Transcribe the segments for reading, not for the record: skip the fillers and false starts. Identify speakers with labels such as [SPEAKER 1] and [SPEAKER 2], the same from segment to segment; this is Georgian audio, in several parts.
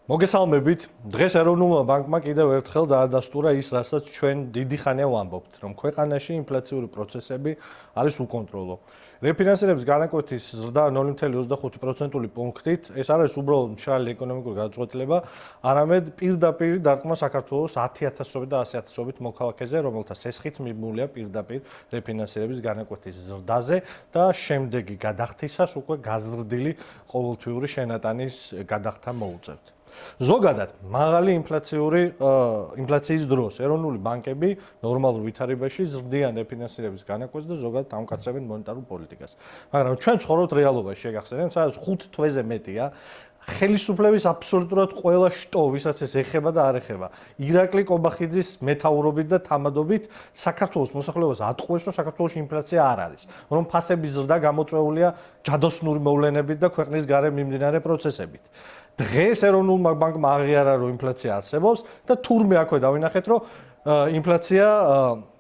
[SPEAKER 1] მოგესალმებით. დღეს ეროვნულმა ბანკმა კიდევ ერთხელ დაადასტურა ის, რასაც ჩვენ დიდი ხანია ვამბობთ, რომ ქვეყანაში ინფლაციური პროცესები არის უკონტროლო. რეფინანსირების განაკვეთის ზრდა 0.25% პუნქტით, ეს არ არის უბრალოდ მშრალი ეკონომიკური გადაწყვეტილება, არამედ პირდაპირ დარტყმა საქართველოს 10,000-ობით და 100,000-ობით მოქალაქეზე, რომელთა სესხიც მიბმულია პირდაპირ რეფინანსირების განაკვეთის ზრდაზე და შემდეგი გადახდისას უკვე გაზრდილი ყოველთვიური შენატანის გადახდა მოუწევთ. ზოგადად, მაღალი ინფლაციის დროს ეროვნული ბანკები ნორმალურ ვითარებაში ზრდიან რეფინანსირების განაკვეთს და ზოგადად ამკაცრებენ მონეტარულ პოლიტიკას. მაგრამ ჩვენ ცხოვრობთ რეალობაში, შეგახსენებთ, სადაც 5 თვეზე მეტია ხელისუფლების აბსოლუტურად ყველა შტო, ვისაც ეს ეხება და არ ეხება. ირაკლი კობახიძის მეთაურობით და თამადობით საქართველოს მოსახლეობას ატყუებს, რომ საქართველოში ინფლაცია არ არის, რომ ფასების ზრდა გამოწვეულია ჯადოსნური მოვლენებით და ქვეყნის გარეთ მიმდინარე პროცესებით. დღეს ეროვნულმა ბანკმა აღიარა, რომ ინფლაცია არსებობს და თურმე აქვე დავინახეთ, რომ ინფლაცია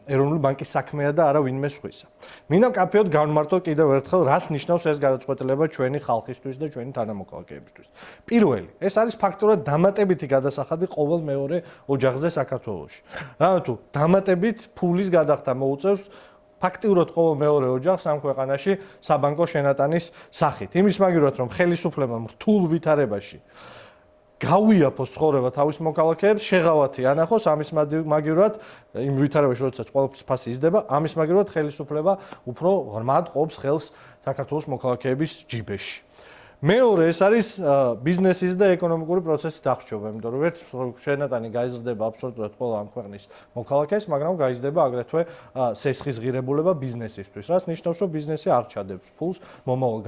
[SPEAKER 1] ეროვნული ბანკის საქმეა და არა ვინმე სხვისა. მინდა კაფეოდ განმარტო კიდევ ერთხელ, რას ნიშნავს ეს გადაწყვეტილება ჩვენი ხალხისთვის და ჩვენი თანამოქალაქეებისთვის. პირველი, ეს არის ფაქტურად დამატებითი გადასახადი ყოველ მეორე ოჯახზე საქართველოში. რა თუ დამატებით ფულის გადახდა მოუწევს ფაქტიურად ყოველ მეორე ოჯახს ამ ქვეყანაში საბანკო შენატანის სახით. იმის მაგივრად, რომ ხელისუფლებამ რთულ ვითარებაში გავიაფოს ცხოვრება თავის მოქალაქეებს, შეღავათი ანახოს ამის მაგივრად, იმ ვითარებაში, როდესაც ყოველთვის ფასი იზრდება, ამის მაგივრად ხელისუფლება უფრო ღრმად ყოფს ხელს საქართველოს მოქალაქეების ჯიბეში. მეორე, ეს არის ბიზნესის და ეკონომიკური პროცესის დახრჩობა, იმიტომ რომ ერთ შენატანი გაიზრდება აბსოლუტურად ყველა ამ ქვეყნის მოქალაქეს, მაგრამ გაიზრდება აგრეთვე სესხის ღირებულება ბიზნესისთვის, რაც ნიშნავს, რომ ბიზნესი არ ჩადებს ფულს მომავალ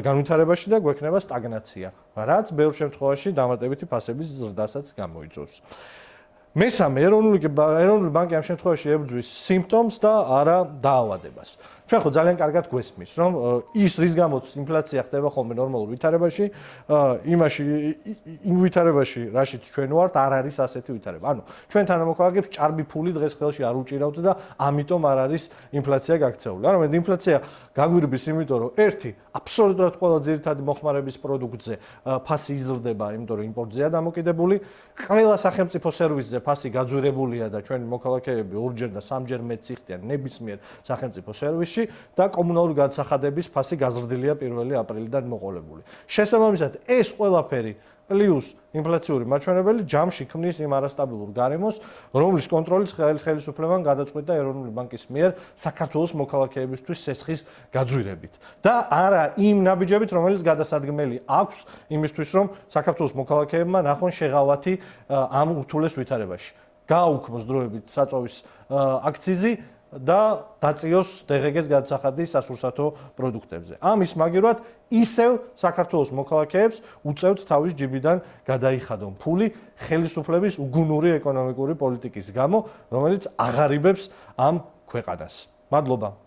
[SPEAKER 1] განვითარებაში და გვექნება სტაგნაცია, რაც ბევრ შემთხვევაში დამატებითი ფასების ზრდასაც გამოიწვევს. მესამე, ეროვნული ბანკი ამ შემთხვევაში ებრძვის სიმპტომს და არა დაავადებას. ჩვენ ხო ძალიან კარგად გვესმის, რომ ის რის გამოც ინფლაცია ხდება ხოლმე ნორმალურ ვითარებაში, იმ ვითარებაში, რაშიც ჩვენ ვართ, არ არის ასეთი ვითარება. ანუ ჩვენ თანამოქალაქეებს ჭარბი ფული დღეს ხელში არ უჭირავთ და ამიტომ არ არის ინფლაცია გაქცეული. არამედ ინფლაცია გაგვირბის, იმიტომ რომ ერთი, აბსოლუტურად ყველა ძირითადი მოხმარების პროდუქტზე ფასი იზრდება, იმიტომ რომ იმპორტზეა დამოკიდებული, ყველა სახელმწიფო სერვისზე ფასი გაძვირებულია და ჩვენი მოქალაქეები ორჯერ და სამჯერ მეტ იხდიან ნებისმიერ სახელმწიფო სერვისში და კომუნალური გადასახადების ფასი გაზრდილია 1 აპრილიდან მოყოლებული. შესაბამისად, ეს ყველაფერი პლუს ინფლაციური მაჩვენებელი ჯამში ქმნის იმ არასტაბილურ გარემოს, რომლის კონტროლის ხელისუფლებამ გადაწყვიტა ეროვნული ბანკის მიერ საქართველოს მოქალაქეებისთვის სესხის გაძვირებით და არა იმ ნაბიჯებით, რომელიც გადასადგმელი აქვს იმისთვის, რომ საქართველოს მოქალაქეებმა ნახონ შეღავათი ამ ურთულეს ვითარებაში. გააუქმოს დროებით საწოვის აქციზი და დაწიოს დღგ-ს გადასახადი სასურსათო პროდუქტებზე. ამის მაგივრად ისევ საქართველოს მოქალაქეებს უწევთ თავის ჯიბიდან გადაიხადონ ფული ხელისუფლების უგუნური ეკონომიკური პოლიტიკის გამო, რომელიც აღარიბებს ამ ქვეყანას. მადლობა.